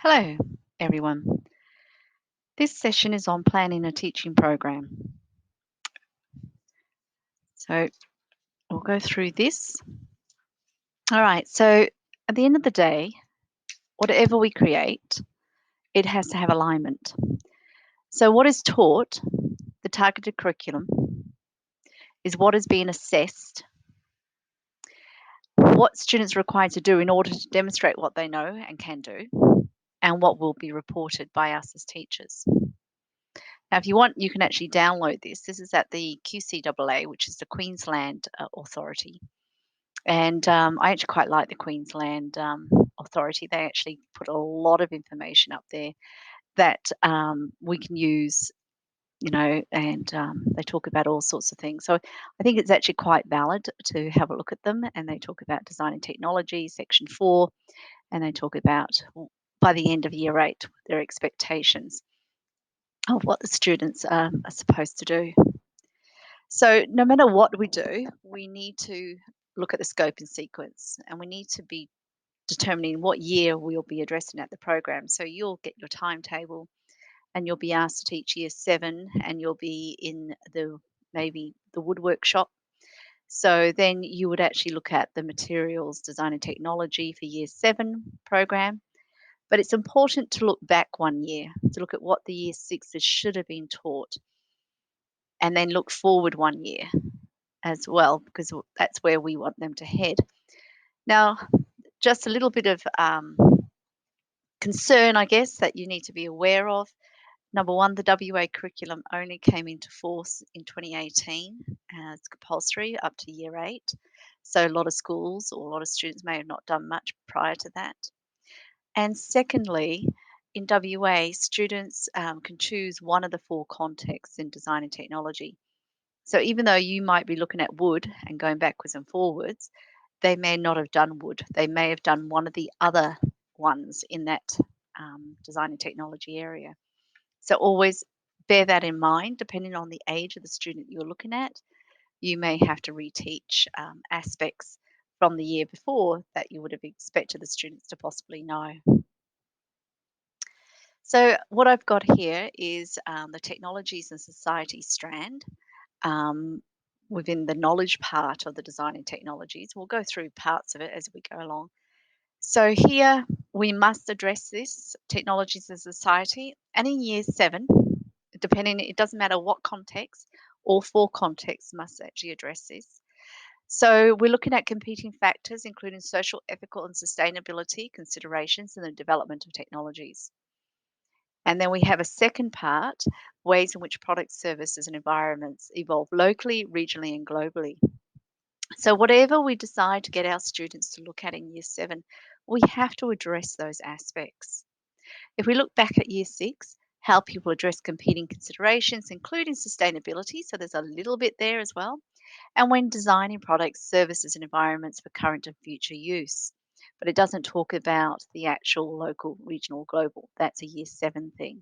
Hello, everyone. This session is on planning a teaching program. So we'll go through this. All right. So at the end of the day, whatever we create, it has to have alignment. So what is taught, the targeted curriculum, is what is being assessed, what students are required to do in order to demonstrate what they know and can do, and what will be reported by us as teachers. Now, if you want, you can actually download this. This is at the QCAA, which is the Queensland Authority. And I actually quite like the Queensland Authority. They actually put a lot of information up there that we can use, and they talk about all sorts of things. So I think it's actually quite valid to have a look at them. And they talk about design and technology, section 4, and they talk about by the end of year 8, their expectations of what the students are supposed to do. So no matter what we do, we need to look at the scope and sequence, and we need to be determining what year we'll be addressing at the program. So you'll get your timetable and you'll be asked to teach year 7 and you'll be in maybe the woodwork shop. So then you would actually look at the materials design and technology for year 7 program. But it's important to look back 1 year to look at what the year 6s should have been taught and then look forward 1 year as well, because that's where we want them to head. Now, just a little bit of concern, I guess, that you need to be aware of. Number one, the WA curriculum only came into force in 2018 as compulsory up to year 8. So a lot of schools or a lot of students may have not done much prior to that. And secondly, in WA, students can choose one of the 4 contexts in design and technology. So even though you might be looking at wood and going backwards and forwards, they may not have done wood. They may have done one of the other ones in that design and technology area. So always bear that in mind, depending on the age of the student you're looking at. You may have to reteach aspects from the year before that you would have expected the students to possibly know. So what I've got here is the technologies and society strand um, within the knowledge part of the design and technologies. We'll go through parts of it as we go along. So here we must address this technologies and society, and in year 7, depending, it doesn't matter what context, all 4 contexts must actually address this. So we're looking at competing factors, including social, ethical, and sustainability considerations in the development of technologies. And then we have a second part, ways in which products, services, and environments evolve locally, regionally, and globally. So whatever we decide to get our students to look at in year 7, we have to address those aspects. If we look back at year 6, how people address competing considerations, including sustainability, so there's a little bit there as well, and when designing products, services, and environments for current and future use. But it doesn't talk about the actual local, regional, global. That's a year 7 thing.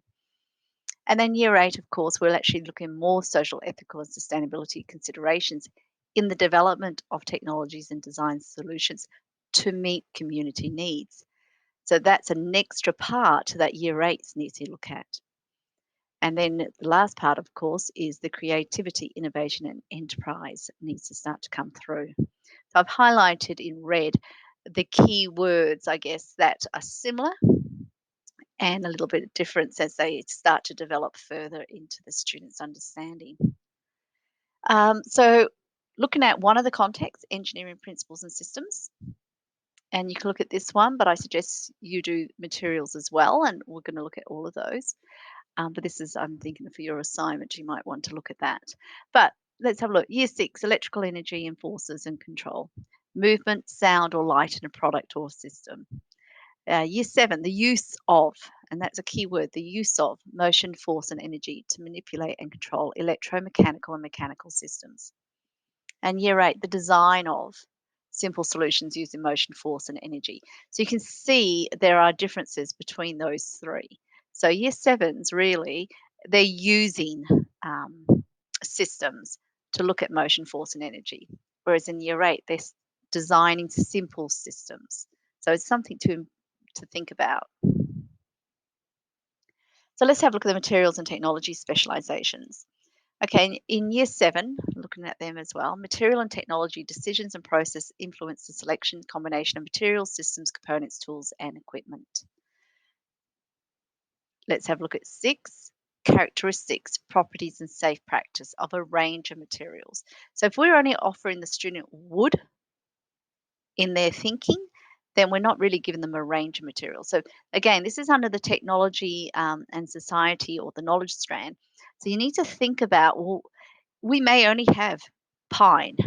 And then year 8, of course, we'll actually look in more social, ethical, and sustainability considerations in the development of technologies and design solutions to meet community needs. So that's an extra part that year 8s needs to look at. And then the last part, of course, is the creativity, innovation, and enterprise needs to start to come through. So I've highlighted in red the key words, I guess, that are similar and a little bit of difference as they start to develop further into the student's understanding. So looking at one of the contexts, engineering principles and systems, and you can look at this one, but I suggest you do materials as well, and we're going to look at all of those. But this is, I'm thinking for your assignment, you might want to look at that. But let's have a look. Year 6, electrical energy and forces and control, movement, sound, or light in a product or system. Year 7, the use of, and that's a key word, the use of motion, force, and energy to manipulate and control electromechanical and mechanical systems. And year 8, the design of simple solutions using motion, force, and energy. So you can see there are differences between those 3. So year 7s really, they're using systems to look at motion, force, and energy. Whereas in year 8, they're designing simple systems. So it's something to think about. So let's have a look at the materials and technology specializations. Okay, in year seven, looking at them as well, material and technology decisions and process influence the selection, combination of materials, systems, components, tools, and equipment. Let's have a look at six characteristics, properties, and safe practice of a range of materials. So if we're only offering the student wood in their thinking, then we're not really giving them a range of materials. So again, this is under the technology and society or the knowledge strand. So you need to think about, well, we may only have pine,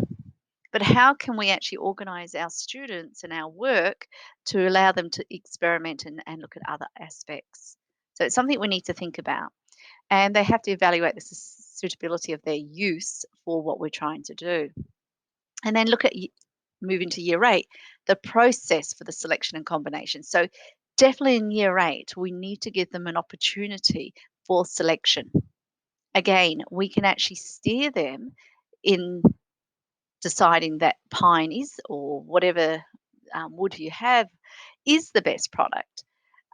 but how can we actually organize our students and our work to allow them to experiment and look at other aspects? So it's something we need to think about. And they have to evaluate the suitability of their use for what we're trying to do. And then look at moving to year eight, the process for the selection and combination. So definitely in year eight, we need to give them an opportunity for selection. Again, we can actually steer them in deciding that pine is, or whatever wood you have, is the best product.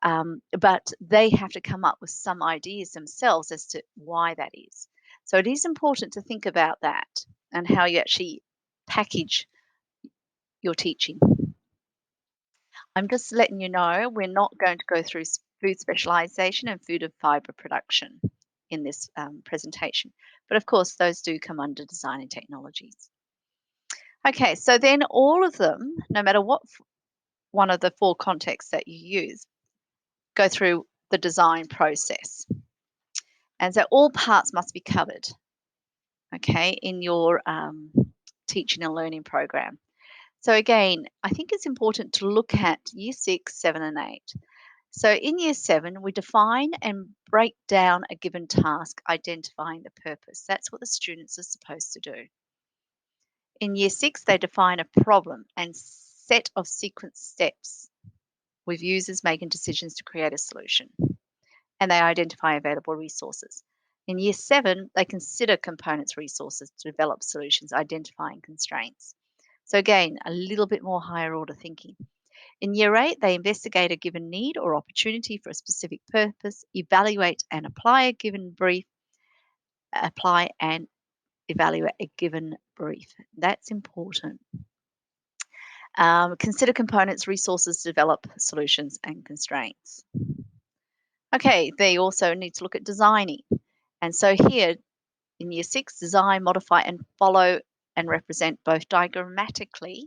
But they have to come up with some ideas themselves as to why that is. So it is important to think about that and how you actually package your teaching. I'm just letting you know we're not going to go through food specialisation and food and fibre production in this presentation. But of course, those do come under design and technologies. Okay, so then all of them, no matter what one of the four contexts that you use, go through the design process. And so all parts must be covered, okay, in your teaching and learning program. So again, I think it's important to look at year 6, 7, and 8. So in year 7, we define and break down a given task, identifying the purpose. That's what the students are supposed to do. In year 6, they define a problem and set of sequence steps with users making decisions to create a solution. And they identify available resources. In year 7, they consider components resources to develop solutions, identifying constraints. So again, a little bit more higher order thinking. In year 8, they investigate a given need or opportunity for a specific purpose, evaluate and apply a given brief, apply and evaluate a given brief. That's important. Consider components, resources, develop solutions and constraints. Okay, they also need to look at designing. And so here in year 6, design, modify and follow and represent both diagrammatically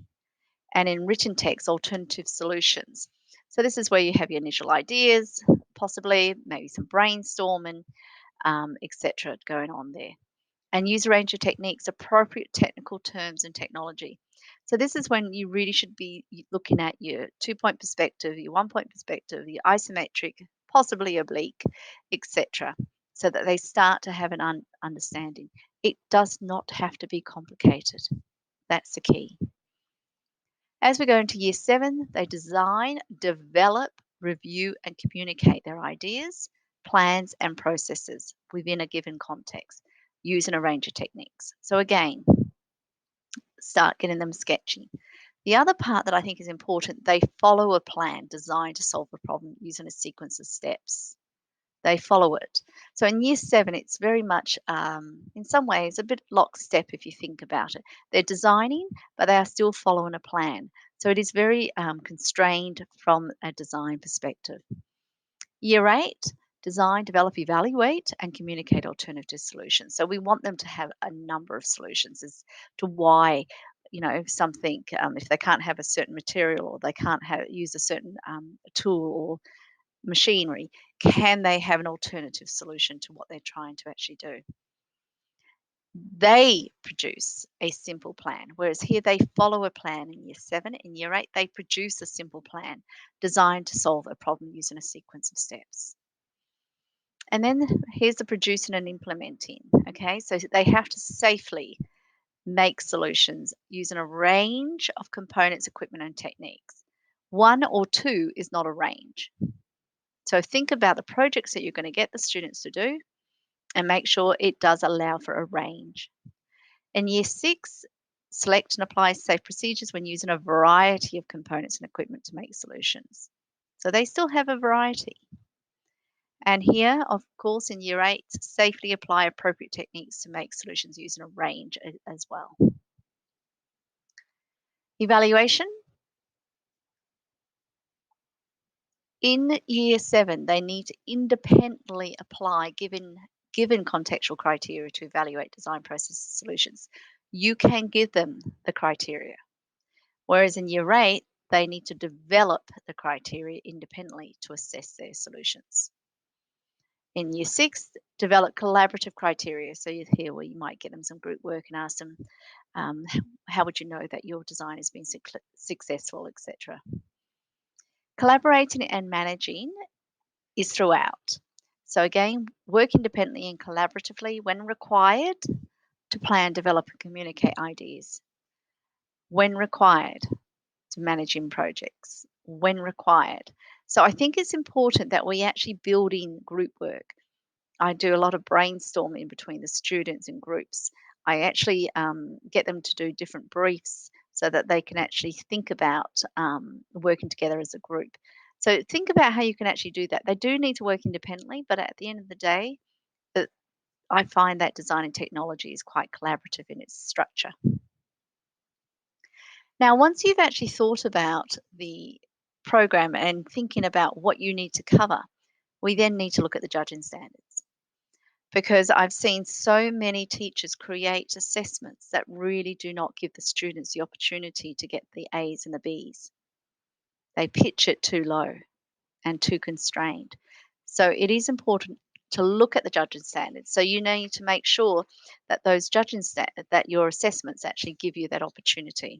and in written text alternative solutions. So this is where you have your initial ideas, possibly maybe some brainstorming, etc. going on there. And use a range of techniques, appropriate technical terms and technology. So this is when you really should be looking at your 2-point perspective, your 1-point perspective, your isometric, possibly oblique, etc. So that they start to have an understanding. It does not have to be complicated. That's the key. As we go into year 7, they design, develop, review, and communicate their ideas, plans, and processes within a given context using a range of techniques. So, again, start getting them sketching. The other part that I think is important, they follow a plan designed to solve a problem using a sequence of steps. They follow it. So in year 7, it's very much, in some ways, a bit lockstep if you think about it. They're designing, but they are still following a plan. So it is very constrained from a design perspective. Year 8, design, develop, evaluate, and communicate alternative solutions. So we want them to have a number of solutions as to why, something, if they can't have a certain material or they can't use a certain tool or machinery, can they have an alternative solution to what they're trying to actually do? They produce a simple plan, whereas here they follow a plan in year 7. In year 8, they produce a simple plan designed to solve a problem using a sequence of steps. And then here's the producing and implementing. Okay, so they have to safely make solutions using a range of components, equipment, and techniques. 1 or 2 is not a range. So think about the projects that you're going to get the students to do and make sure it does allow for a range. In year 6, select and apply safe procedures when using a variety of components and equipment to make solutions. So they still have a variety. And here, of course, in year 8, safely apply appropriate techniques to make solutions using a range as well. Evaluation. In year 7, they need to independently apply given contextual criteria to evaluate design process solutions. You can give them the criteria. Whereas in year 8, they need to develop the criteria independently to assess their solutions. In year 6, develop collaborative criteria. So here where you might get them some group work and ask them, um, how would you know that your design has been successful, etc. Collaborating and managing is throughout. So again, work independently and collaboratively when required to plan, develop, and communicate ideas. When required to manage in projects. When required. So I think it's important that we actually build in group work. I do a lot of brainstorming between the students and groups. I actually get them to do different briefs so that they can actually think about working together as a group. So think about how you can actually do that. They do need to work independently, but at the end of the day, uh, I find that design and technology is quite collaborative in its structure. Now, once you've actually thought about the program and thinking about what you need to cover, we then need to look at the judging standards. Because I've seen so many teachers create assessments that really do not give the students the opportunity to get the A's and the B's. They pitch it too low and too constrained. So it is important to look at the judging standards. So you need to make sure that those that your assessments actually give you that opportunity.